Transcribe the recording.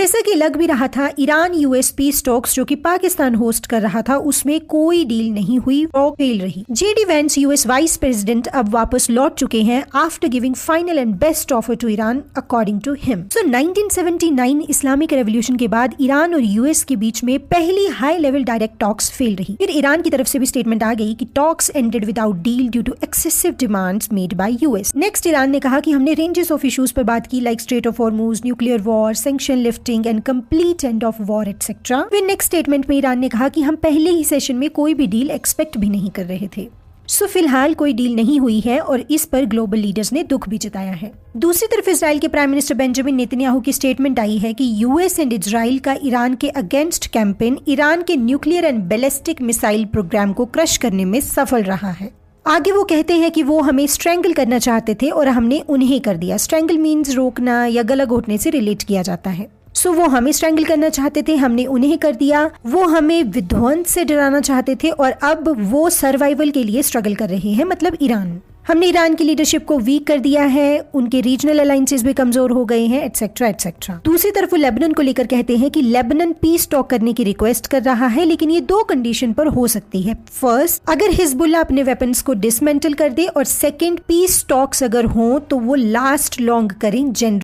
जैसा कि लग भी रहा था, ईरान यूएस पीस टॉक्स जो कि पाकिस्तान होस्ट कर रहा था उसमें कोई डील नहीं हुई और फेल रही। JD Vance US vice president अब वापस लौट चुके हैं after giving final and best offer to Iran according to him. So 1979 Islamic revolution के बाद ईरान और यूएस के बीच में पहली high level direct talks fail रही। फिर ईरान की तरफ से भी स्टेटमेंट आ गई कि talks ended without deal due to excessive demands made by US. Next Iran ने कहा कि हमने रेंजेस ऑफ इश्यूज पर बात की, like straight of Hormuz, nuclear war, sanction lifting and complete end of war etcetera. फिर नेक्स्ट स्टेटमेंट में Iran ने कहा कि हम पहले ही सेशन में कोई भी डील एक्सपेक्ट भी नहीं कर रहे थे। सो फिलहाल कोई डील नहीं हुई है और इस पर ग्लोबल लीडर्स ने दुख भी जताया है। दूसरी तरफ इजराइल के प्राइम मिनिस्टर बेंजामिन नेतन्याहू की स्टेटमेंट आई है कि यूएस एंड इजराइल का ईरान के अगेंस्ट कैंपेन ईरान के nuclear and ballistic missile program को क्रश करने में सफल रहा है। आगे वो कहते हैं कि वो हमें स्ट्रेंगल करना चाहते थे और हमने उन्हें कर दिया। स्ट्रेंगल मीन्स रोकना या गला घोटने से रिलेट किया जाता है। सो वो हमें स्ट्रेंगल करना चाहते थे, हमने उन्हें कर दिया। वो हमें विध्वंस से डराना चाहते थे और अब वो सर्वाइवल के लिए स्ट्रगल कर रहे हैं, मतलब ईरान। हमने ईरान की लीडरशिप को वीक कर दिया है, उनके रीजनल अलायंसेस भी कमजोर हो गए हैं, एटसेट्रा एटसेट्रा। दूसरी तरफ वो लेबनान को लेकर कहते हैं कि लेबनान पीस टॉक करने की रिक्वेस्ट कर रहा है, लेकिन ये दो कंडीशन पर हो सकती है। फर्स्ट, अगर हिजबुल्लाह अपने वेपन्स को डिसमेंटल कर दे, और सेकंड, पीस टॉक्स अगर हो तो वो लास्ट लॉन्ग करें,